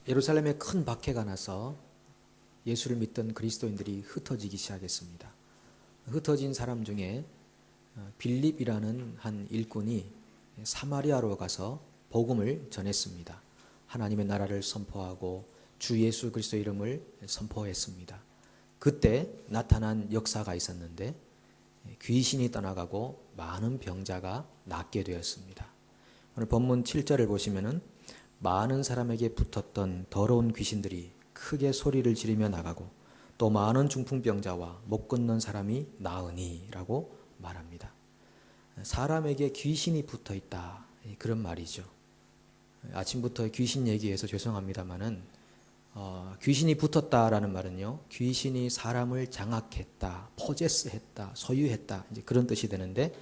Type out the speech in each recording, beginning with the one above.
예루살렘에 큰 박해가 나서 예수를 믿던 그리스도인들이 흩어지기 시작했습니다. 흩어진 사람 중에 빌립이라는 한 일꾼이 사마리아로 가서 복음을 전했습니다. 하나님의 나라를 선포하고 주 예수 그리스도 이름을 선포했습니다. 그때 나타난 역사가 있었는데 귀신이 떠나가고 많은 병자가 낫게 되었습니다. 오늘 본문 7절을 보시면은 많은 사람에게 붙었던 더러운 귀신들이 크게 소리를 지르며 나가고 또 많은 중풍병자와 못 걷는 사람이 나으니 라고 말합니다. 사람에게 귀신이 붙어 있다, 그런 말이죠. 아침부터 귀신 얘기해서 죄송합니다만은 귀신이 붙었다라는 말은요, 귀신이 사람을 장악했다, 포제스했다, 소유했다, 이제 그런 뜻이 되는데,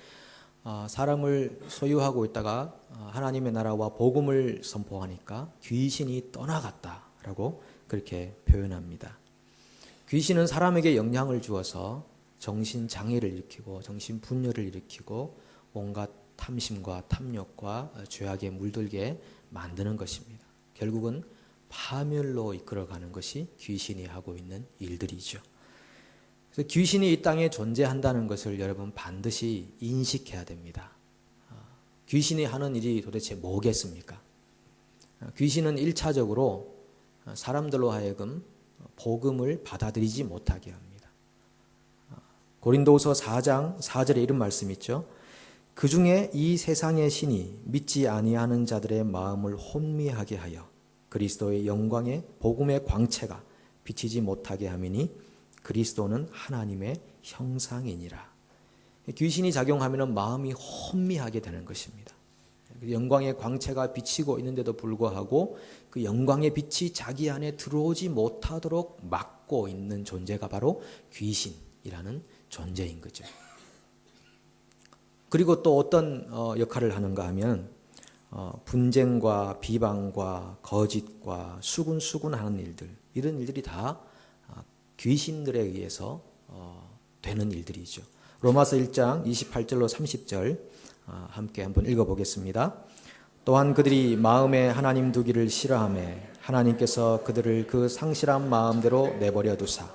사람을 소유하고 있다가 하나님의 나라와 복음을 선포하니까 귀신이 떠나갔다라고 그렇게 표현합니다. 귀신은 사람에게 영향을 주어서 정신 장애를 일으키고 정신 분열을 일으키고 온갖 탐심과 탐욕과 죄악에 물들게 만드는 것입니다. 결국은 파멸로 이끌어가는 것이 귀신이 하고 있는 일들이죠. 그래서 귀신이 이 땅에 존재한다는 것을 여러분 반드시 인식해야 됩니다. 귀신이 하는 일이 도대체 뭐겠습니까? 귀신은 1차적으로 사람들로 하여금 복음을 받아들이지 못하게 합니다. 고린도후서 4장 4절에 이런 말씀이 있죠. 그 중에 이 세상의 신이 믿지 아니하는 자들의 마음을 혼미하게 하여 그리스도의 영광의 복음의 광채가 비치지 못하게 함이니 그리스도는 하나님의 형상이니라. 귀신이 작용하면 마음이 혼미하게 되는 것입니다. 영광의 광채가 비치고 있는데도 불구하고 그 영광의 빛이 자기 안에 들어오지 못하도록 막고 있는 존재가 바로 귀신이라는 존재인 거죠. 그리고 또 어떤 역할을 하는가 하면 분쟁과 비방과 거짓과 수군수군하는 일들, 이런 일들이 다 귀신들에 의해서 되는 일들이죠. 로마서 1장 28절로 30절 함께 한번 읽어보겠습니다. 또한 그들이 마음에 하나님 두기를 싫어하며 하나님께서 그들을 그 상실한 마음대로 내버려 두사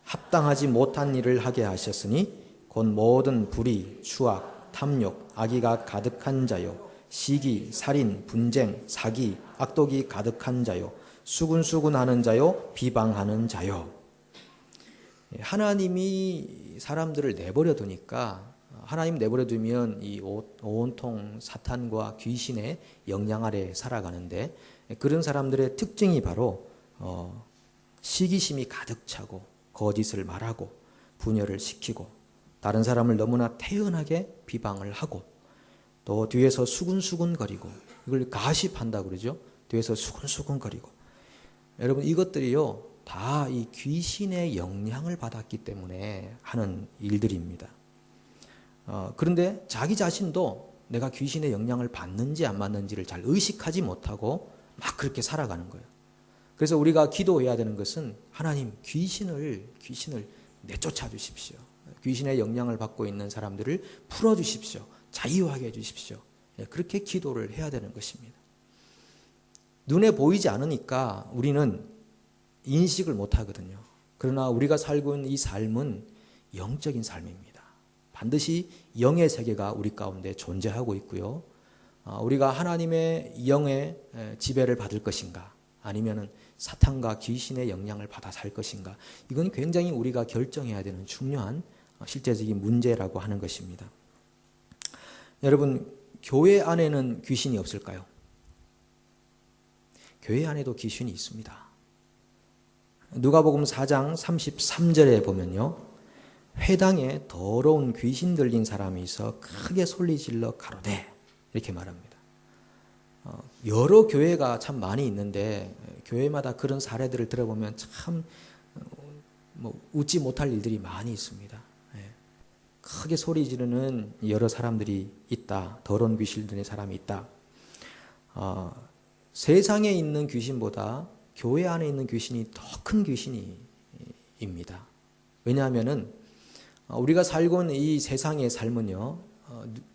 합당하지 못한 일을 하게 하셨으니 곧 모든 불의, 추악, 탐욕, 악의가 가득한 자요 시기, 살인, 분쟁, 사기, 악독이 가득한 자요 수군수군하는 자요 비방하는 자요. 하나님이 사람들을 내버려 두니까, 하나님 내버려 두면 이 온통 사탄과 귀신의 영향 아래 살아가는데, 그런 사람들의 특징이 바로 시기심이 가득 차고 거짓을 말하고 분열을 시키고 다른 사람을 너무나 태연하게 비방을 하고 또 뒤에서 수군수군거리고, 이걸 가십한다고 그러죠. 뒤에서 수군수군거리고. 여러분, 이것들이요 다 이 귀신의 영향을 받았기 때문에 하는 일들입니다. 그런데 자기 자신도 내가 귀신의 영향을 받는지 안 받는지를 잘 의식하지 못하고 막 그렇게 살아가는 거예요. 그래서 우리가 기도해야 되는 것은 하나님, 귀신을 내쫓아 주십시오. 귀신의 영향을 받고 있는 사람들을 풀어주십시오. 자유하게 해주십시오. 그렇게 기도를 해야 되는 것입니다. 눈에 보이지 않으니까 우리는 인식을 못하거든요. 그러나 우리가 살고 있는 이 삶은 영적인 삶입니다. 반드시 영의 세계가 우리 가운데 존재하고 있고요. 우리가 하나님의 영의 지배를 받을 것인가, 아니면 사탄과 귀신의 영향을 받아 살 것인가, 이건 굉장히 우리가 결정해야 되는 중요한 실제적인 문제라고 하는 것입니다. 여러분, 교회 안에는 귀신이 없을까요? 교회 안에도 귀신이 있습니다. 누가복음 4장 33절에 보면요, 회당에 더러운 귀신 들린 사람이 있어 크게 소리질러 가로되, 이렇게 말합니다. 여러 교회가 참 많이 있는데 교회마다 그런 사례들을 들어보면 참 웃지 못할 일들이 많이 있습니다. 크게 소리 지르는 여러 사람들이 있다. 더러운 귀신 들린 사람이 있다. 세상에 있는 귀신보다 교회 안에 있는 귀신이 더 큰 귀신입니다. 왜냐하면은 우리가 살고 있는 이 세상의 삶은요,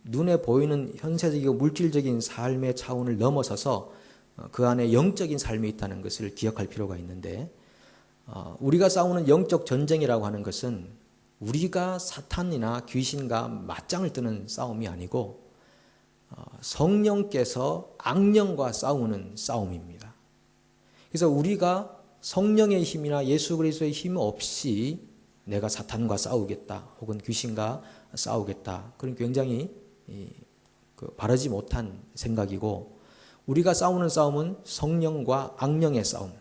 눈에 보이는 현세적이고 물질적인 삶의 차원을 넘어서서 그 안에 영적인 삶이 있다는 것을 기억할 필요가 있는데, 우리가 싸우는 영적 전쟁이라고 하는 것은 우리가 사탄이나 귀신과 맞짱을 뜨는 싸움이 아니고 성령께서 악령과 싸우는 싸움입니다. 그래서 우리가 성령의 힘이나 예수 그리스도의 힘 없이 내가 사탄과 싸우겠다 혹은 귀신과 싸우겠다, 그런 굉장히 바르지 못한 생각이고, 우리가 싸우는 싸움은 성령과 악령의 싸움.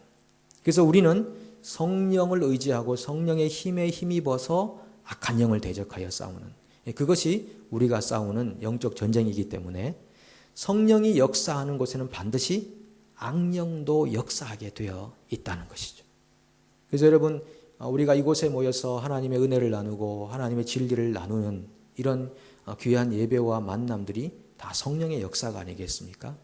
그래서 우리는 성령을 의지하고 성령의 힘에 힘입어서 악한 영을 대적하여 싸우는, 그것이 우리가 싸우는 영적 전쟁이기 때문에 성령이 역사하는 곳에는 반드시 악령도 역사하게 되어 있다는 것이죠. 그래서 여러분, 우리가 이곳에 모여서 하나님의 은혜를 나누고 하나님의 진리를 나누는 이런 귀한 예배와 만남들이 다 성령의 역사가 아니겠습니까?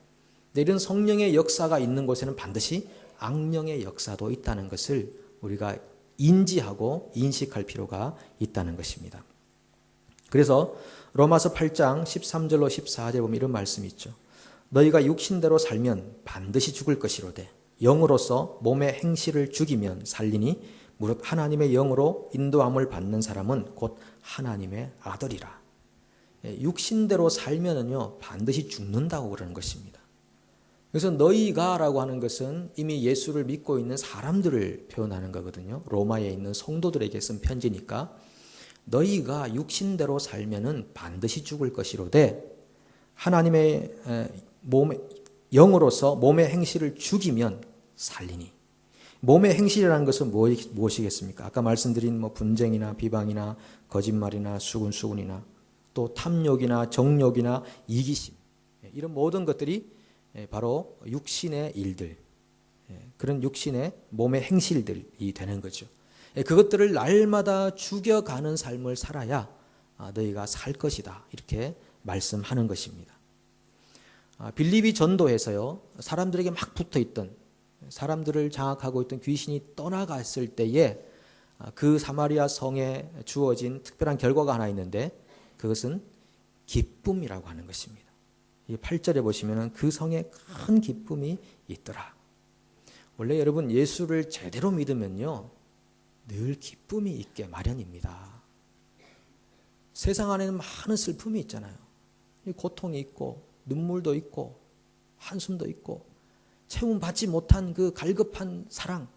근데 이런 성령의 역사가 있는 곳에는 반드시 악령의 역사도 있다는 것을 우리가 인지하고 인식할 필요가 있다는 것입니다. 그래서 로마서 8장 13절로 14절 보면 이런 말씀이 있죠. 너희가 육신대로 살면 반드시 죽을 것이로되 영으로서 몸의 행실을 죽이면 살리니 무릇 하나님의 영으로 인도함을 받는 사람은 곧 하나님의 아들이라. 육신대로 살면은요 반드시 죽는다고 그러는 것입니다. 그래서 너희가라고 하는 것은 이미 예수를 믿고 있는 사람들을 표현하는 거거든요. 로마에 있는 성도들에게 쓴 편지니까 너희가 육신대로 살면은 반드시 죽을 것이로되 하나님의 영으로서 몸의 행실을 죽이면 살리니. 몸의 행실이라는 것은 무엇이겠습니까? 아까 말씀드린 분쟁이나 비방이나 거짓말이나 수군수군이나 또 탐욕이나 정욕이나 이기심, 이런 모든 것들이 바로 육신의 일들, 그런 육신의 몸의 행실들이 되는 거죠. 그것들을 날마다 죽여가는 삶을 살아야 너희가 살 것이다, 이렇게 말씀하는 것입니다. 빌립이 전도에서요 사람들에게 막 붙어있던, 사람들을 장악하고 있던 귀신이 떠나갔을 때에 그 사마리아 성에 주어진 특별한 결과가 하나 있는데, 그것은 기쁨이라고 하는 것입니다. 8절에 보시면 그 성에 큰 기쁨이 있더라. 원래 여러분 예수를 제대로 믿으면요 늘 기쁨이 있게 마련입니다. 세상 안에는 많은 슬픔이 있잖아요. 고통이 있고 눈물도 있고 한숨도 있고 채움받지 못한 그 갈급한 사랑,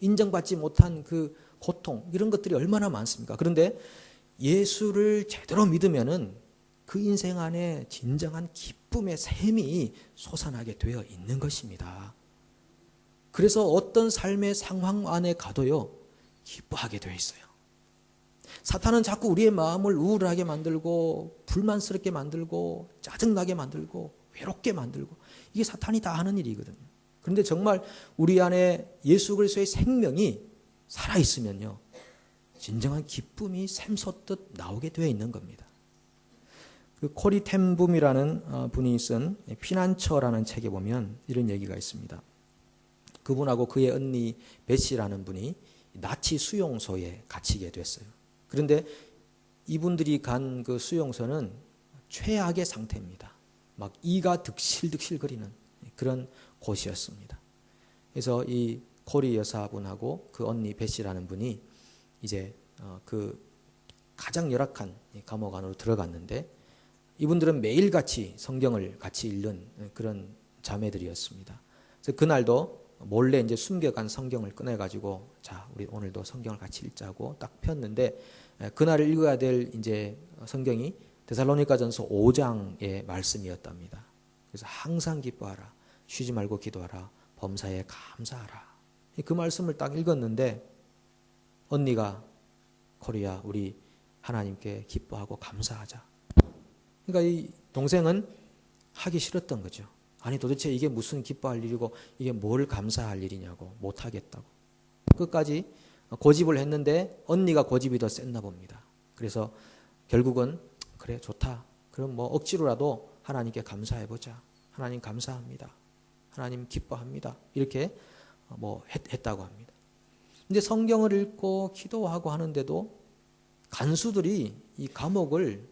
인정받지 못한 그 고통, 이런 것들이 얼마나 많습니까? 그런데 예수를 제대로 믿으면은 그 인생 안에 진정한 기쁨의 샘이 솟아나게 되어 있는 것입니다. 그래서 어떤 삶의 상황 안에 가도요 기뻐하게 되어 있어요. 사탄은 자꾸 우리의 마음을 우울하게 만들고 불만스럽게 만들고 짜증나게 만들고 외롭게 만들고, 이게 사탄이 다 하는 일이거든요. 그런데 정말 우리 안에 예수 그리스도의 생명이 살아있으면요 진정한 기쁨이 샘솟듯 나오게 되어 있는 겁니다. 그 코리 텐붐이라는 분이 쓴 피난처라는 책에 보면 이런 얘기가 있습니다. 그분하고 그의 언니 베시라는 분이 나치 수용소에 갇히게 됐어요. 그런데 이분들이 간 그 수용소는 최악의 상태입니다. 막 이가 득실득실 거리는 그런 곳이었습니다. 그래서 이 코리 여사분하고 그 언니 베시라는 분이 이제 그 가장 열악한 감옥 안으로 들어갔는데, 이분들은 매일같이 성경을 같이 읽는 그런 자매들이었습니다. 그래서 그날도 몰래 이제 숨겨간 성경을 꺼내가지고 자 우리 오늘도 성경을 같이 읽자고 딱 폈는데, 그날 읽어야 될 이제 성경이 데살로니가전서 5장의 말씀이었답니다. 그래서 항상 기뻐하라, 쉬지 말고 기도하라, 범사에 감사하라. 그 말씀을 딱 읽었는데 언니가 코리아 우리 하나님께 기뻐하고 감사하자. 그러니까 이 동생은 하기 싫었던 거죠. 아니 도대체 이게 무슨 기뻐할 일이고 이게 뭘 감사할 일이냐고 못하겠다고. 끝까지 고집을 했는데 언니가 고집이 더 셌나 봅니다. 그래서 결국은 그래 좋다. 그럼 억지로라도 하나님께 감사해보자. 하나님 감사합니다. 하나님 기뻐합니다. 이렇게 했다고 합니다. 근데 성경을 읽고 기도하고 하는데도 간수들이 이 감옥을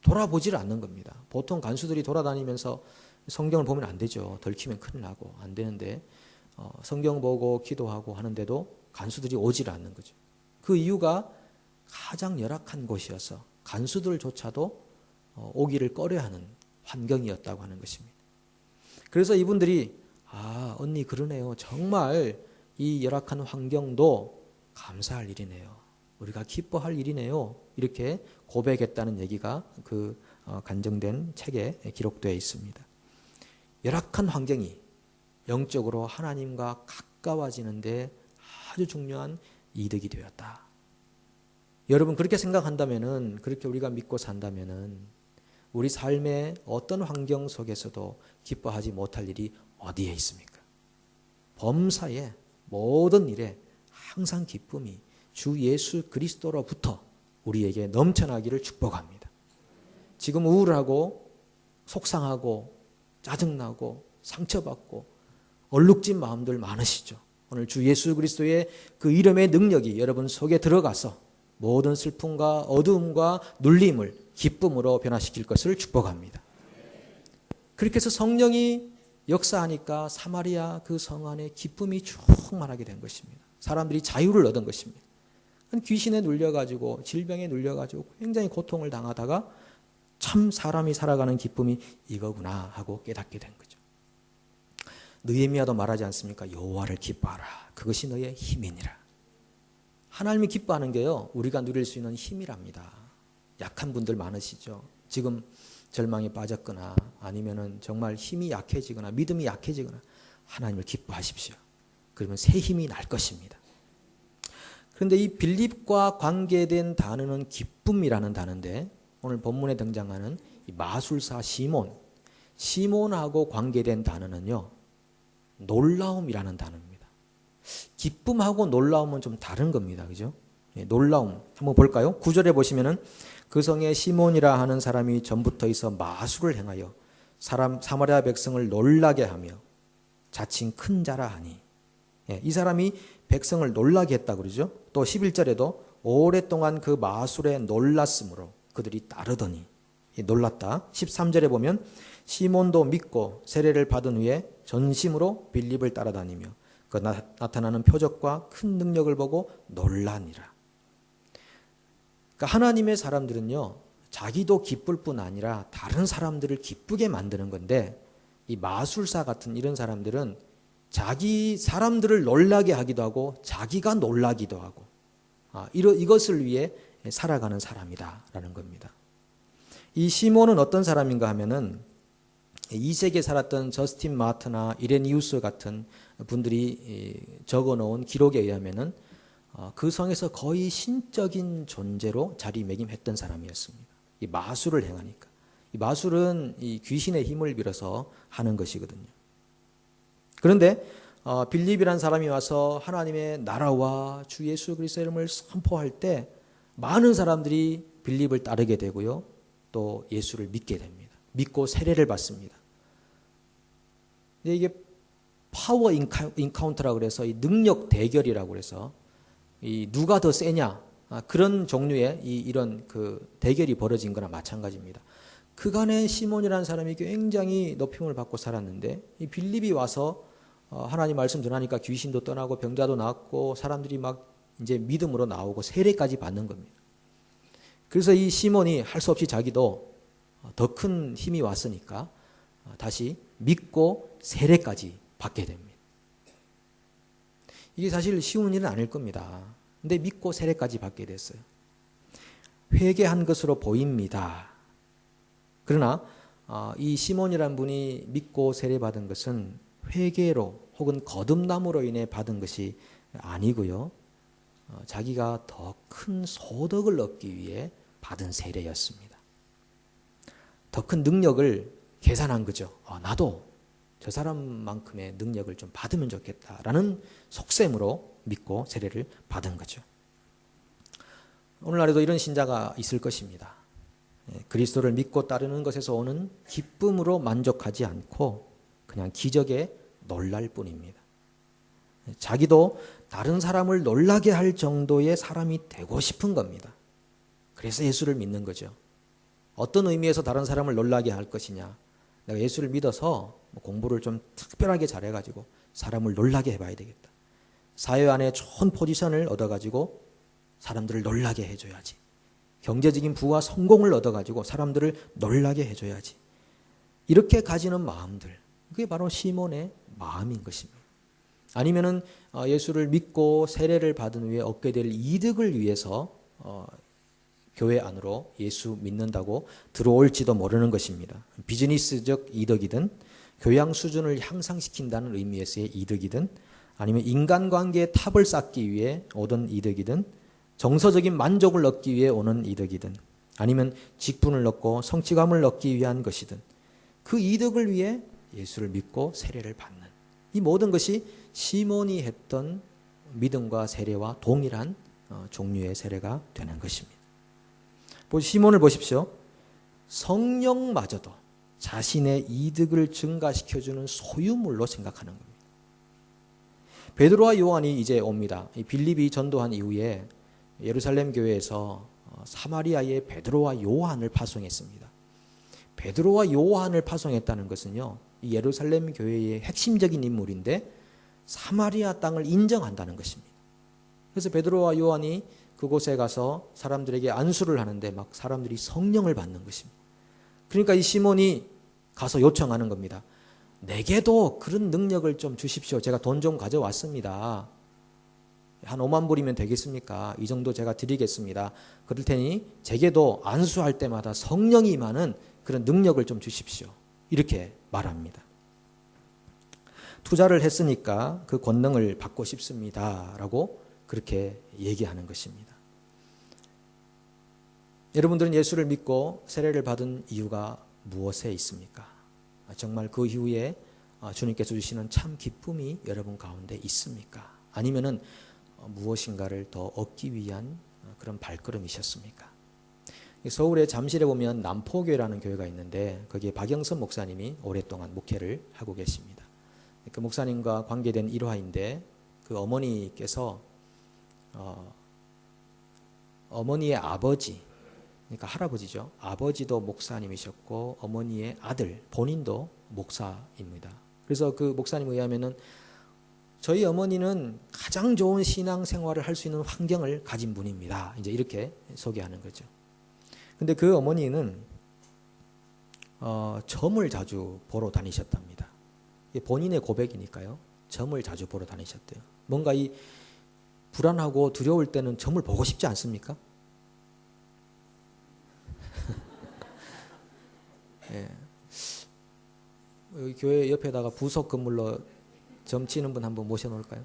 돌아보지를 않는 겁니다. 보통 간수들이 돌아다니면서 성경을 보면 안 되죠. 들키면 큰일 나고 안 되는데 성경 보고 기도하고 하는데도 간수들이 오질 않는 거죠. 그 이유가 가장 열악한 곳이어서 간수들조차도 오기를 꺼려하는 환경이었다고 하는 것입니다. 그래서 이분들이 언니 그러네요. 정말 이 열악한 환경도 감사할 일이네요. 우리가 기뻐할 일이네요. 이렇게 고백했다는 얘기가 그 간증된 책에 기록되어 있습니다. 열악한 환경이 영적으로 하나님과 가까워지는데 아주 중요한 이득이 되었다. 여러분 그렇게 생각한다면은, 그렇게 우리가 믿고 산다면은 우리 삶의 어떤 환경 속에서도 기뻐하지 못할 일이 어디에 있습니까? 범사에 모든 일에 항상 기쁨이 주 예수 그리스도로부터 우리에게 넘쳐나기를 축복합니다. 지금 우울하고 속상하고 짜증나고 상처받고 얼룩진 마음들 많으시죠? 오늘 주 예수 그리스도의 그 이름의 능력이 여러분 속에 들어가서 모든 슬픔과 어두움과 눌림을 기쁨으로 변화시킬 것을 축복합니다. 그렇게 해서 성령이 역사하니까 사마리아 그 성 안에 기쁨이 충만하게 된 것입니다. 사람들이 자유를 얻은 것입니다. 귀신에 눌려가지고 질병에 눌려가지고 굉장히 고통을 당하다가 참 사람이 살아가는 기쁨이 이거구나 하고 깨닫게 된 거죠. 느헤미야도 말하지 않습니까? 여호와를 기뻐하라. 그것이 너의 힘이니라. 하나님이 기뻐하는 게요, 우리가 누릴 수 있는 힘이랍니다. 약한 분들 많으시죠? 지금 절망에 빠졌거나 아니면은 정말 힘이 약해지거나 믿음이 약해지거나 하나님을 기뻐하십시오. 그러면 새 힘이 날 것입니다. 그런데 이 빌립과 관계된 단어는 기쁨이라는 단어인데, 오늘 본문에 등장하는 이 마술사 시몬하고 관계된 단어는요, 놀라움이라는 단어입니다. 기쁨하고 놀라움은 좀 다른 겁니다. 그죠? 놀라움 한번 볼까요? 9절에 보시면은 그 성에 시몬이라 하는 사람이 전부터 있어 마술을 행하여 사마리아 백성을 놀라게 하며 자칭 큰 자라 하니, 이 사람이 백성을 놀라게 했다 그러죠. 또 11절에도 오랫동안 그 마술에 놀랐으므로 그들이 따르더니, 놀랐다. 13절에 보면 시몬도 믿고 세례를 받은 후에 전심으로 빌립을 따라다니며 그 나타나는 표적과 큰 능력을 보고 놀라니라. 그러니까 하나님의 사람들은요, 자기도 기쁠 뿐 아니라 다른 사람들을 기쁘게 만드는 건데, 이 마술사 같은 이런 사람들은 자기 사람들을 놀라게 하기도 하고 자기가 놀라기도 하고, 이것을 위해 살아가는 사람이다라는 겁니다. 이 시몬은 어떤 사람인가 하면은 2세기에 살았던 저스틴 마트나 이레니우스 같은 분들이 적어놓은 기록에 의하면은 그 성에서 거의 신적인 존재로 자리매김했던 사람이었습니다. 이 마술을 행하니까. 이 마술은 이 귀신의 힘을 빌어서 하는 것이거든요. 그런데 빌립이라는 사람이 와서 하나님의 나라와 주 예수 그리스도의 이름을 선포할 때 많은 사람들이 빌립을 따르게 되고요, 또 예수를 믿게 됩니다. 믿고 세례를 받습니다. 근데 이게 파워 인카운터라고 그래서 이 능력 대결이라고 그래서 이 누가 더 세냐, 그런 종류의 이런 그 대결이 벌어진 거나 마찬가지입니다. 그간에 시몬이라는 사람이 굉장히 높임을 받고 살았는데, 이 빌립이 와서 하나님 말씀 전하니까 귀신도 떠나고 병자도 낫고 사람들이 막 이제 믿음으로 나오고 세례까지 받는 겁니다. 그래서 이 시몬이 할 수 없이 자기도 더 큰 힘이 왔으니까 다시 믿고 세례까지 받게 됩니다. 이게 사실 쉬운 일은 아닐 겁니다. 근데 믿고 세례까지 받게 됐어요. 회개한 것으로 보입니다. 그러나 이 시몬이라는 분이 믿고 세례받은 것은 회개로 혹은 거듭남으로 인해 받은 것이 아니고요, 자기가 더 큰 소득을 얻기 위해 받은 세례였습니다. 더 큰 능력을 계산한 거죠. 나도 저 사람만큼의 능력을 좀 받으면 좋겠다라는 속셈으로 믿고 세례를 받은 거죠. 오늘날에도 이런 신자가 있을 것입니다. 그리스도를 믿고 따르는 것에서 오는 기쁨으로 만족하지 않고 그냥 기적에 놀랄 뿐입니다. 자기도 다른 사람을 놀라게 할 정도의 사람이 되고 싶은 겁니다. 그래서 예수를 믿는 거죠. 어떤 의미에서 다른 사람을 놀라게 할 것이냐? 내가 예수를 믿어서 공부를 좀 특별하게 잘해가지고 사람을 놀라게 해봐야 되겠다. 사회 안에 좋은 포지션을 얻어가지고 사람들을 놀라게 해줘야지. 경제적인 부와 성공을 얻어가지고 사람들을 놀라게 해줘야지. 이렇게 가지는 마음들, 그게 바로 시몬의 마음인 것입니다. 아니면은 예수를 믿고 세례를 받은 후에 얻게 될 이득을 위해서 교회 안으로 예수 믿는다고 들어올지도 모르는 것입니다. 비즈니스적 이득이든 교양 수준을 향상시킨다는 의미에서의 이득이든 아니면 인간관계의 탑을 쌓기 위해 오던 이득이든 정서적인 만족을 얻기 위해 오는 이득이든 아니면 직분을 얻고 성취감을 얻기 위한 것이든 그 이득을 위해 예수를 믿고 세례를 받는 이 모든 것이 시몬이 했던 믿음과 세례와 동일한 종류의 세례가 되는 것입니다. 시몬을 보십시오. 성령마저도 자신의 이득을 증가시켜주는 소유물로 생각하는 겁니다. 베드로와 요한이 이제 옵니다. 빌립이 전도한 이후에 예루살렘 교회에서 사마리아에 베드로와 요한을 파송했습니다. 베드로와 요한을 파송했다는 것은요, 이 예루살렘 교회의 핵심적인 인물인데 사마리아 땅을 인정한다는 것입니다. 그래서 베드로와 요한이 그곳에 가서 사람들에게 안수를 하는데 막 사람들이 성령을 받는 것입니다. 그러니까 이 시몬이 가서 요청하는 겁니다. 내게도 그런 능력을 좀 주십시오. 제가 돈 좀 가져왔습니다. 한 5만 불이면 되겠습니까? 이 정도 제가 드리겠습니다. 그럴 테니 제게도 안수할 때마다 성령이 임하는 그런 능력을 좀 주십시오. 이렇게 말합니다. 투자를 했으니까 그 권능을 받고 싶습니다. 라고 그렇게 얘기하는 것입니다. 여러분들은 예수를 믿고 세례를 받은 이유가 무엇에 있습니까? 정말 그 이후에 주님께서 주시는 참 기쁨이 여러분 가운데 있습니까? 아니면은 무엇인가를 더 얻기 위한 그런 발걸음이셨습니까? 서울의 잠실에 보면 남포교회라는 교회가 있는데 거기에 박영선 목사님이 오랫동안 목회를 하고 계십니다. 그 목사님과 관계된 일화인데 그 어머니께서 어머니의 아버지, 그러니까 할아버지죠. 아버지도 목사님이셨고 어머니의 아들 본인도 목사입니다. 그래서 그 목사님에 의하면은 저희 어머니는 가장 좋은 신앙 생활을 할 수 있는 환경을 가진 분입니다. 이제 이렇게 소개하는 거죠. 근데 그 어머니는 점을 자주 보러 다니셨답니다. 본인의 고백이니까요. 점을 자주 보러 다니셨대요. 뭔가 이 불안하고 두려울 때는 점을 보고 싶지 않습니까? 예. 여기 교회 옆에다가 부속 건물로 점 치는 분 한번 모셔놓을까요?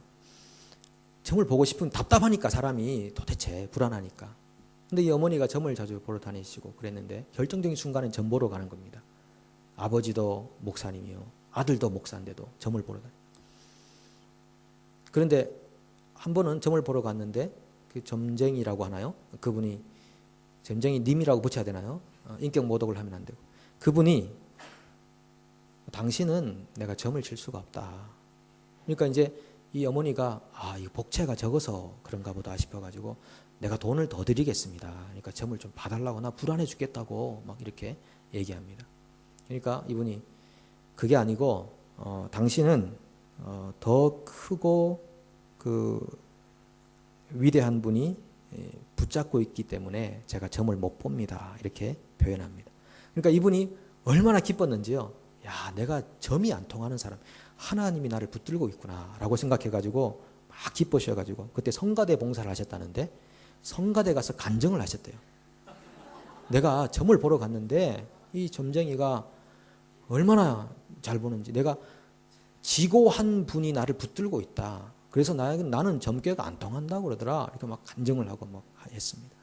점을 보고 싶은 답답하니까 사람이 도대체 불안하니까. 근데 이 어머니가 점을 자주 보러 다니시고 그랬는데 결정적인 순간에 점 보러 가는 겁니다. 아버지도 목사님이요. 아들도 목사인데도 점을 보러 다니. 그런데 한 번은 점을 보러 갔는데 그 점쟁이라고 하나요? 그분이 점쟁이 님이라고 붙여야 되나요? 인격 모독을 하면 안 되고. 그분이 당신은 내가 점을 칠 수가 없다. 그러니까 이제 이 어머니가 이 복채가 적어서 그런가 보다 싶어가지고 내가 돈을 더 드리겠습니다. 그러니까 점을 좀 봐달라고 나 불안해 죽겠다고 막 이렇게 얘기합니다. 그러니까 이분이 그게 아니고 당신은 더 크고 그 위대한 분이 붙잡고 있기 때문에 제가 점을 못 봅니다. 이렇게 표현합니다. 그러니까 이분이 얼마나 기뻤는지요. 야, 내가 점이 안 통하는 사람, 하나님이 나를 붙들고 있구나라고 생각해가지고 막 기뻐셔가지고 그때 성가대 봉사를 하셨다는데 성가대 가서 간증을 하셨대요. 내가 점을 보러 갔는데 이 점쟁이가 얼마나 잘 보는지, 내가 지고한 분이 나를 붙들고 있다. 그래서 나는 점괘가 안 통한다고 그러더라. 이렇게 막 간증을 하고 막 했습니다.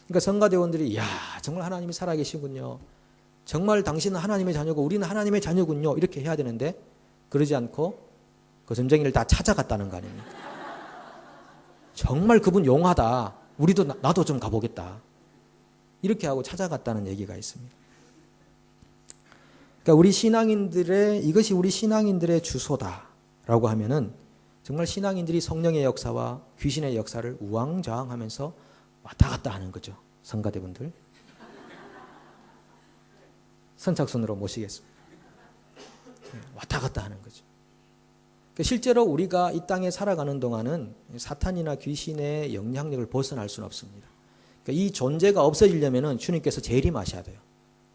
그러니까 성가대원들이 야, 정말 하나님이 살아계시군요. 정말 당신은 하나님의 자녀고 우리는 하나님의 자녀군요. 이렇게 해야 되는데 그러지 않고 그 점쟁이를 다 찾아갔다는 거 아닙니까? 정말 그분 용하다. 우리도 나도 좀 가보겠다. 이렇게 하고 찾아갔다는 얘기가 있습니다. 그러니까 우리 신앙인들의 이것이 우리 신앙인들의 주소다라고 하면은 정말 신앙인들이 성령의 역사와 귀신의 역사를 우왕좌왕하면서 왔다 갔다 하는 거죠. 성가대분들. 선착순으로 모시겠습니다. 왔다 갔다 하는 거죠. 실제로 우리가 이 땅에 살아가는 동안은 사탄이나 귀신의 영향력을 벗어날 수는 없습니다. 이 존재가 없어지려면 주님께서 재림하셔야 돼요.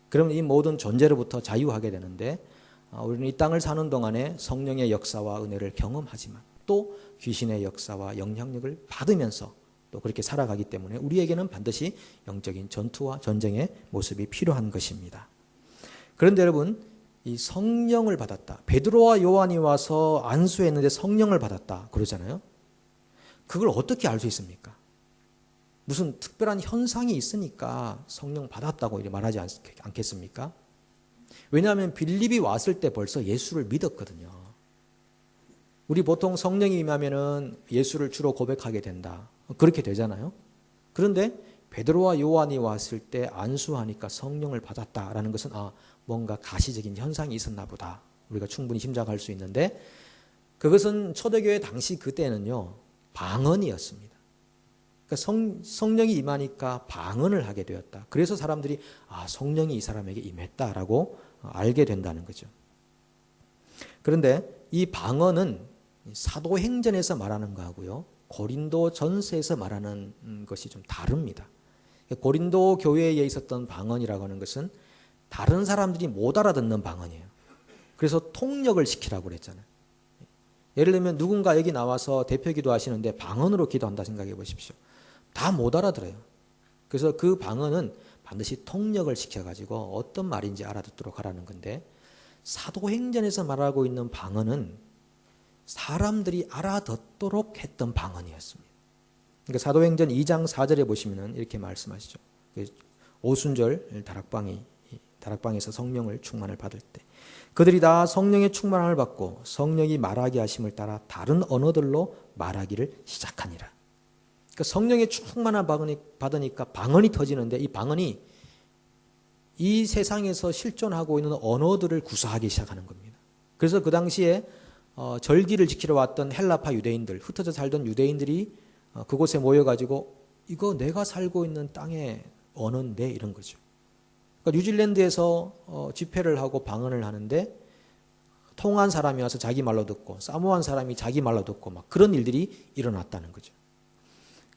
그러면 이 모든 존재로부터 자유하게 되는데 우리는 이 땅을 사는 동안에 성령의 역사와 은혜를 경험하지만 또 귀신의 역사와 영향력을 받으면서 또 그렇게 살아가기 때문에 우리에게는 반드시 영적인 전투와 전쟁의 모습이 필요한 것입니다. 그런데 여러분, 이 성령을 받았다. 베드로와 요한이 와서 안수했는데 성령을 받았다 그러잖아요. 그걸 어떻게 알 수 있습니까? 무슨 특별한 현상이 있으니까 성령 받았다고 이렇게 말하지 않겠습니까? 왜냐하면 빌립이 왔을 때 벌써 예수를 믿었거든요. 우리 보통 성령이 임하면은 예수를 주로 고백하게 된다. 그렇게 되잖아요. 그런데 베드로와 요한이 왔을 때 안수하니까 성령을 받았다라는 것은 뭔가 가시적인 현상이 있었나 보다. 우리가 충분히 짐작할 수 있는데 그것은 초대교회 당시 그때는요. 방언이었습니다. 그러니까 성령이 임하니까 방언을 하게 되었다. 그래서 사람들이 성령이 이 사람에게 임했다라고 알게 된다는 거죠. 그런데 이 방언은 사도행전에서 말하는 거하고요. 고린도 전서에서 말하는 것이 좀 다릅니다. 고린도 교회에 있었던 방언이라고 하는 것은 다른 사람들이 못 알아듣는 방언이에요. 그래서 통역을 시키라고 그랬잖아요. 예를 들면 누군가 여기 나와서 대표 기도하시는데 방언으로 기도한다 생각해 보십시오. 다 못 알아들어요. 그래서 그 방언은 반드시 통역을 시켜가지고 어떤 말인지 알아듣도록 하라는 건데 사도행전에서 말하고 있는 방언은 사람들이 알아듣도록 했던 방언이었습니다. 그러니까 사도행전 2장 4절에 보시면 이렇게 말씀하시죠. 오순절 다락방에서 성령을 충만을 받을 때 그들이 다 성령의 충만함을 받고 성령이 말하게 하심을 따라 다른 언어들로 말하기를 시작하니라. 그러니까 성령의 충만함을 받으니까 방언이 터지는데 이 방언이 이 세상에서 실존하고 있는 언어들을 구사하기 시작하는 겁니다. 그래서 그 당시에 절기를 지키러 왔던 헬라파 유대인들, 흩어져 살던 유대인들이 그곳에 모여가지고 이거 내가 살고 있는 땅의 언어인데 이런 거죠. 그러니까 뉴질랜드에서 집회를 하고 방언을 하는데 통한 사람이 와서 자기 말로 듣고 사모안 사람이 자기 말로 듣고 막 그런 일들이 일어났다는 거죠.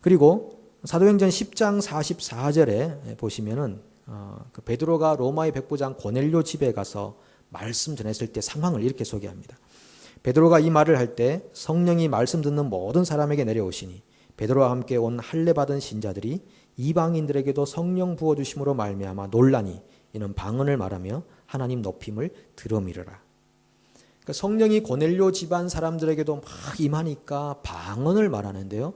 그리고 사도행전 10장 44절에 보시면은 그 베드로가 로마의 백부장 고넬료 집에 가서 말씀 전했을 때 상황을 이렇게 소개합니다. 베드로가 이 말을 할 때 성령이 말씀 듣는 모든 사람에게 내려오시니 베드로와 함께 온 할례 받은 신자들이 이방인들에게도 성령 부어 주심으로 말미암아 놀라니 이는 방언을 말하며 하나님 높임을 들음이르라. 그러니까 성령이 고넬료 집안 사람들에게도 막 임하니까 방언을 말하는데요.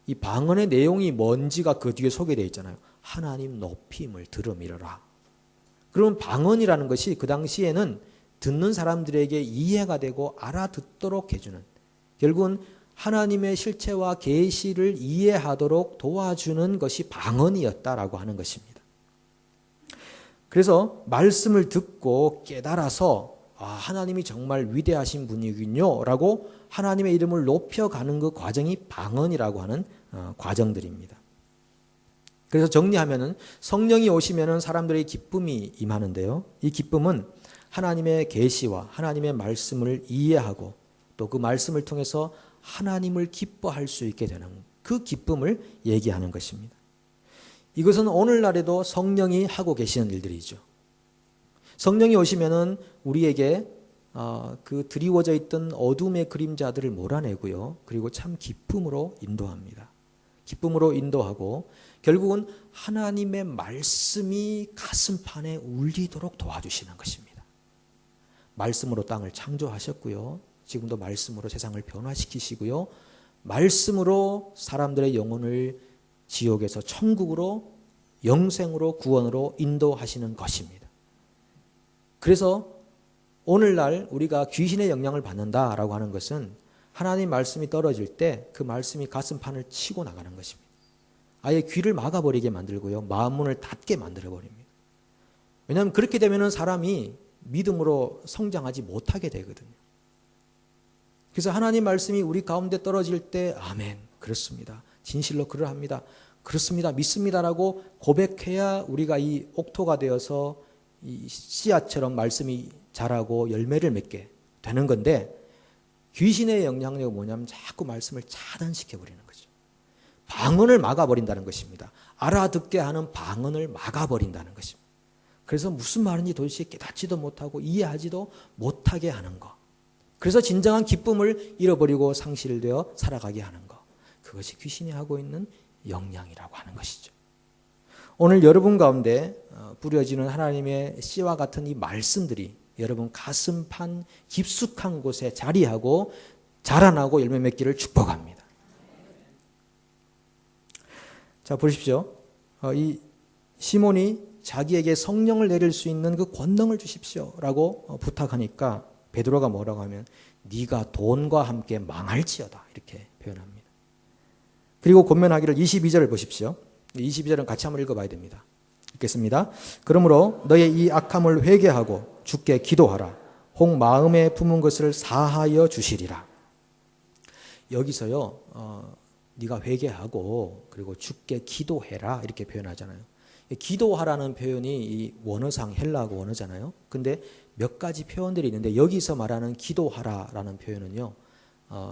이 방언의 내용이 뭔지가 그 뒤에 소개되어 있잖아요. 하나님 높임을 들음이르라. 그러면 방언이라는 것이 그 당시에는 듣는 사람들에게 이해가 되고 알아듣도록 해주는, 결국은 하나님의 실체와 계시를 이해하도록 도와주는 것이 방언이었다라고 하는 것입니다. 그래서 말씀을 듣고 깨달아서 하나님이 정말 위대하신 분이군요 라고 하나님의 이름을 높여가는 그 과정이 방언이라고 하는 과정들입니다. 그래서 정리하면은 성령이 오시면은 사람들의 기쁨이 임하는데요. 이 기쁨은 하나님의 계시와 하나님의 말씀을 이해하고 또 그 말씀을 통해서 하나님을 기뻐할 수 있게 되는 그 기쁨을 얘기하는 것입니다. 이것은 오늘날에도 성령이 하고 계시는 일들이죠. 성령이 오시면은 우리에게 그 드리워져 있던 어둠의 그림자들을 몰아내고요. 그리고 참 기쁨으로 인도합니다. 기쁨으로 인도하고 결국은 하나님의 말씀이 가슴판에 울리도록 도와주시는 것입니다. 말씀으로 땅을 창조하셨고요. 지금도 말씀으로 세상을 변화시키시고요. 말씀으로 사람들의 영혼을 지옥에서 천국으로 영생으로 구원으로 인도하시는 것입니다. 그래서 오늘날 우리가 귀신의 영향을 받는다라고 하는 것은 하나님 말씀이 떨어질 때 그 말씀이 가슴판을 치고 나가는 것입니다. 아예 귀를 막아버리게 만들고요. 마음 문을 닫게 만들어버립니다. 왜냐하면 그렇게 되면 사람이 믿음으로 성장하지 못하게 되거든요. 그래서 하나님 말씀이 우리 가운데 떨어질 때 아멘, 그렇습니다. 진실로 그러합니다. 그렇습니다. 믿습니다라고 고백해야 우리가 이 옥토가 되어서 이 씨앗처럼 말씀이 자라고 열매를 맺게 되는 건데, 귀신의 영향력은 뭐냐면 자꾸 말씀을 차단시켜 버리는 거죠. 방언을 막아버린다는 것입니다. 알아듣게 하는 방언을 막아버린다는 것입니다. 그래서 무슨 말인지 도대체 깨닫지도 못하고 이해하지도 못하게 하는 것. 그래서 진정한 기쁨을 잃어버리고 상실되어 살아가게 하는 것. 그것이 귀신이 하고 있는 영향이라고 하는 것이죠. 오늘 여러분 가운데 뿌려지는 하나님의 씨와 같은 이 말씀들이 여러분 가슴판 깊숙한 곳에 자리하고 자라나고 열매 맺기를 축복합니다. 자, 보십시오. 이 시몬이 자기에게 성령을 내릴 수 있는 그 권능을 주십시오라고 부탁하니까 베드로가 뭐라고 하면 네가 돈과 함께 망할지어다 이렇게 표현합니다. 그리고 권면하기를 22절을 보십시오. 22절은 같이 한번 읽어봐야 됩니다. 읽겠습니다. 그러므로 너의 이 악함을 회개하고 주께 기도하라. 혹 마음에 품은 것을 사하여 주시리라. 여기서요, 네가 회개하고 그리고 주께 기도해라 이렇게 표현하잖아요. 기도하라는 표현이 이 원어상 헬라어 원어잖아요. 근데 몇 가지 표현들이 있는데 여기서 말하는 기도하라라는 표현은요,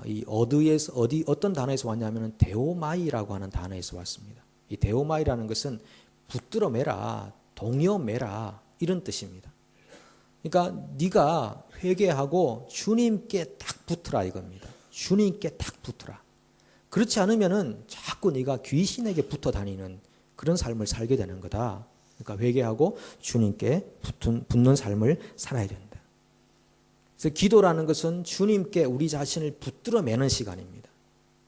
이 어떤 단어에서 왔냐면은 데오마이라고 하는 단어에서 왔습니다. 이 데오마이라는 것은 붙들어 매라, 동여 매라 이런 뜻입니다. 그러니까 네가 회개하고 주님께 딱 붙으라 이겁니다. 주님께 딱 붙으라. 그렇지 않으면은 자꾸 네가 귀신에게 붙어 다니는 그런 삶을 살게 되는 거다. 그러니까 회개하고 주님께 붙는 삶을 살아야 된다. 그래서 기도라는 것은 주님께 우리 자신을 붙들어 매는 시간입니다.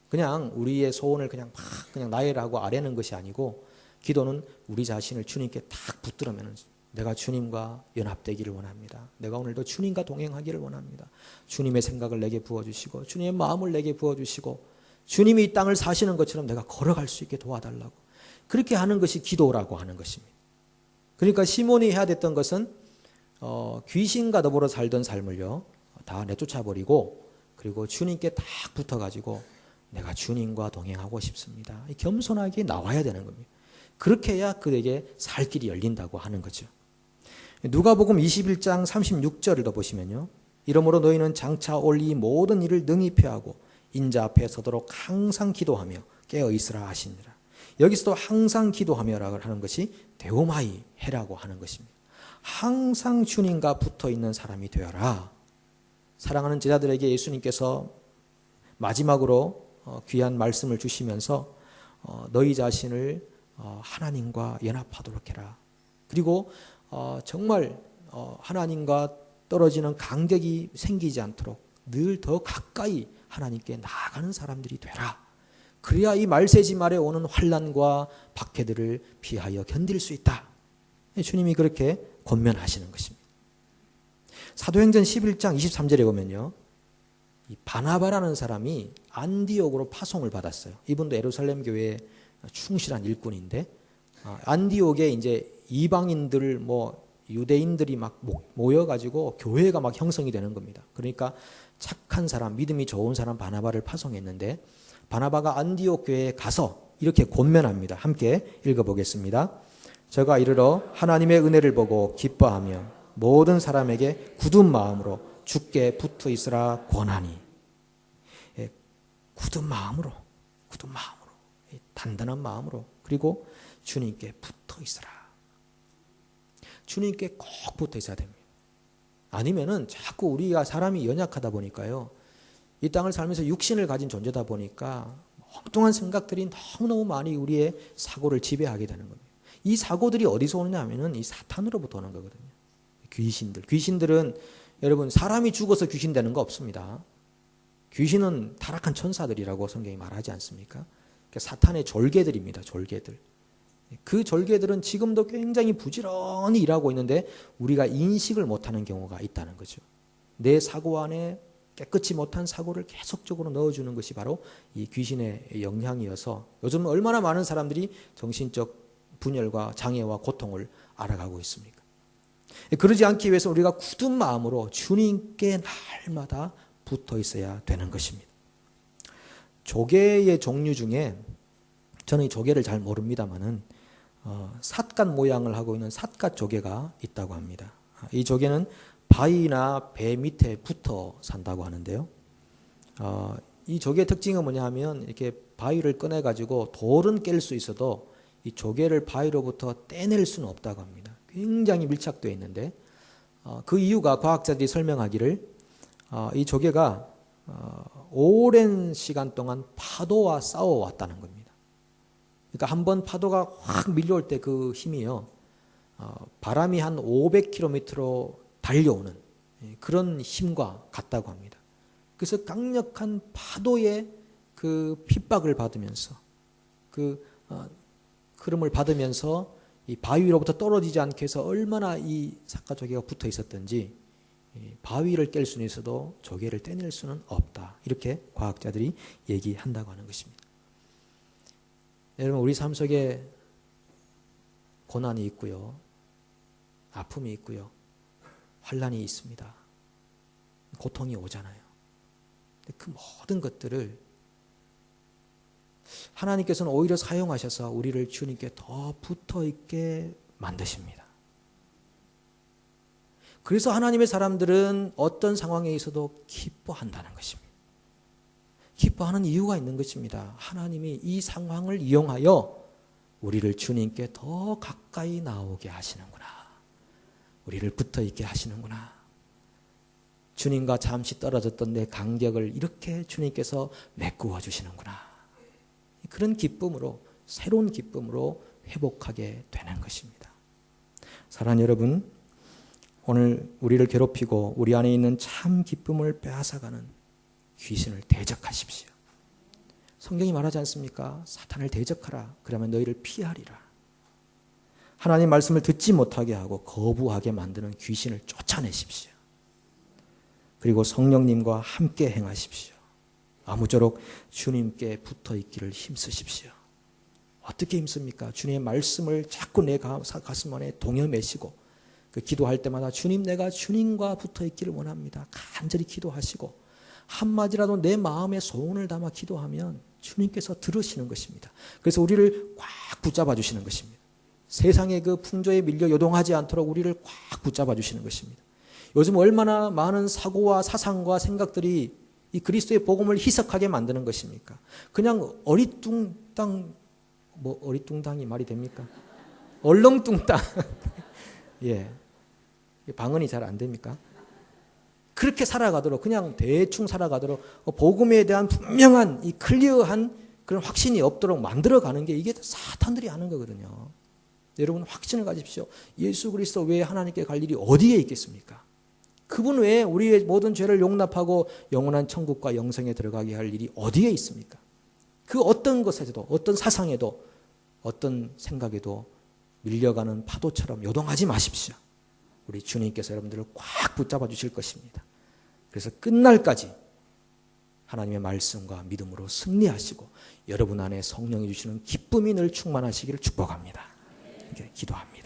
그냥 우리의 소원을 그냥 나열하고 아뢰는 것이 아니고, 기도는 우리 자신을 주님께 딱 붙들어 매는, 내가 주님과 연합되기를 원합니다. 내가 오늘도 주님과 동행하기를 원합니다. 주님의 생각을 내게 부어주시고 주님의 마음을 내게 부어주시고 주님이 이 땅을 사시는 것처럼 내가 걸어갈 수 있게 도와달라고, 그렇게 하는 것이 기도라고 하는 것입니다. 그러니까 시몬이 해야 됐던 것은 귀신과 더불어 살던 삶을요 다 내쫓아버리고, 그리고 주님께 딱 붙어가지고 내가 주님과 동행하고 싶습니다. 겸손하게 나와야 되는 겁니다. 그렇게 해야 그에게 살 길이 열린다고 하는 거죠. 누가복음 21장 36절을 더 보시면요, 이러므로 너희는 장차 올 이 모든 일을 능히 피하고 인자 앞에 서도록 항상 기도하며 깨어 있으라 하시니라. 여기서도 항상 기도하며라고 하는 것이 데오마이 해라고 하는 것입니다. 항상 주님과 붙어 있는 사람이 되어라. 사랑하는 제자들에게 예수님께서 마지막으로 귀한 말씀을 주시면서 너희 자신을 하나님과 연합하도록 해라. 그리고 정말 하나님과 떨어지는 간격이 생기지 않도록 늘 더 가까이 하나님께 나아가는 사람들이 되라. 그래야 이 말세지 말에 오는 환난과 박해들을 피하여 견딜 수 있다. 주님이 그렇게 권면하시는 것입니다. 사도행전 11장 23절에 보면요, 이 바나바라는 사람이 안디옥으로 파송을 받았어요. 이분도 예루살렘 교회에 충실한 일꾼인데, 안디옥에 이제 이방인들 유대인들이 막 모여가지고 교회가 막 형성이 되는 겁니다. 그러니까 착한 사람, 믿음이 좋은 사람 바나바를 파송했는데, 바나바가 안디옥 교회에 가서 이렇게 권면합니다. 함께 읽어보겠습니다. 저가 이르러 하나님의 은혜를 보고 기뻐하며 모든 사람에게 굳은 마음으로 주께 붙어 있으라 권하니. 굳은 마음으로, 단단한 마음으로, 그리고 주님께 붙어 있으라. 주님께 꼭 붙어 있어야 됩니다. 아니면은 자꾸 우리가 사람이 연약하다 보니까요, 이 땅을 살면서 육신을 가진 존재다 보니까 엉뚱한 생각들이 너무너무 많이 우리의 사고를 지배하게 되는 겁니다. 이 사고들이 어디서 오느냐 하면은 이 사탄으로부터 오는 거거든요. 귀신들은 여러분 사람이 죽어서 귀신 되는 거 없습니다. 귀신은 타락한 천사들이라고 성경이 말하지 않습니까? 그러니까 사탄의 졸개들입니다. 졸개들. 그 졸개들은 지금도 굉장히 부지런히 일하고 있는데 우리가 인식을 못하는 경우가 있다는 거죠. 내 사고 안에 깨끗이 못한 사고를 계속적으로 넣어주는 것이 바로 이 귀신의 영향이어서 요즘 얼마나 많은 사람들이 정신적 분열과 장애와 고통을 알아가고 있습니까? 그러지 않기 위해서 우리가 굳은 마음으로 주님께 날마다 붙어 있어야 되는 것입니다. 조개의 종류 중에, 저는 이 조개를 잘 모릅니다만은 삿갓 모양을 하고 있는 삿갓 조개가 있다고 합니다. 이 조개는 바위나 배 밑에 붙어 산다고 하는데요. 이 조개의 특징은 뭐냐 하면 이렇게 바위를 꺼내 가지고 돌은 깰 수 있어도 이 조개를 바위로부터 떼낼 수는 없다고 합니다. 굉장히 밀착되어 있는데 그 이유가 과학자들이 설명하기를 이 조개가 오랜 시간 동안 파도와 싸워왔다는 겁니다. 그러니까 한번 파도가 확 밀려올 때 그 힘이요, 바람이 한 500km로 달려오는 그런 힘과 같다고 합니다. 그래서 강력한 파도의 그 핍박을 받으면서 그 흐름을 받으면서 이 바위로부터 떨어지지 않게 해서 얼마나 이 삿갓 조개가 붙어 있었던지 바위를 깰 수는 있어도 조개를 떼낼 수는 없다. 이렇게 과학자들이 얘기한다고 하는 것입니다. 여러분, 우리 삶 속에 고난이 있고요, 아픔이 있고요, 환난이 있습니다. 고통이 오잖아요. 그 모든 것들을 하나님께서는 오히려 사용하셔서 우리를 주님께 더 붙어 있게 만드십니다. 그래서 하나님의 사람들은 어떤 상황에 있어도 기뻐한다는 것입니다. 기뻐하는 이유가 있는 것입니다. 하나님이 이 상황을 이용하여 우리를 주님께 더 가까이 나오게 하시는구나. 우리를 붙어 있게 하시는구나. 주님과 잠시 떨어졌던 내 간격을 이렇게 주님께서 메꾸어 주시는구나. 그런 기쁨으로, 새로운 기쁨으로 회복하게 되는 것입니다. 사랑하는 여러분, 오늘 우리를 괴롭히고 우리 안에 있는 참 기쁨을 빼앗아가는 귀신을 대적하십시오. 성경이 말하지 않습니까? 사탄을 대적하라. 그러면 너희를 피하리라. 하나님 말씀을 듣지 못하게 하고 거부하게 만드는 귀신을 쫓아내십시오. 그리고 성령님과 함께 행하십시오. 아무쪼록 주님께 붙어 있기를 힘쓰십시오. 어떻게 힘씁니까? 주님의 말씀을 자꾸 내 가슴 안에 동여매시고 그 기도할 때마다 주님, 내가 주님과 붙어 있기를 원합니다. 간절히 기도하시고 한마디라도 내 마음에 소원을 담아 기도하면 주님께서 들으시는 것입니다. 그래서 우리를 꽉 붙잡아 주시는 것입니다. 세상의 그 풍조에 밀려 요동하지 않도록 우리를 꽉 붙잡아 주시는 것입니다. 요즘 얼마나 많은 사고와 사상과 생각들이 이 그리스도의 복음을 희석하게 만드는 것입니까? 그냥 어리뚱당이 말이 됩니까? 얼렁뚱땅. 예. 방언이 잘 안 됩니까? 그렇게 살아가도록, 그냥 대충 살아가도록 복음에 대한 분명한 이 클리어한 그런 확신이 없도록 만들어가는 게 이게 사탄들이 하는 거거든요. 여러분, 확신을 가지십시오. 예수 그리스도 외에 하나님께 갈 일이 어디에 있겠습니까? 그분 외에 우리의 모든 죄를 용납하고 영원한 천국과 영생에 들어가게 할 일이 어디에 있습니까? 그 어떤 것에도, 어떤 사상에도, 어떤 생각에도 밀려가는 파도처럼 요동하지 마십시오. 우리 주님께서 여러분들을 꽉 붙잡아 주실 것입니다. 그래서 끝날까지 하나님의 말씀과 믿음으로 승리하시고 여러분 안에 성령이 주시는 기쁨이 늘 충만하시기를 축복합니다. 이렇게 기도합니다.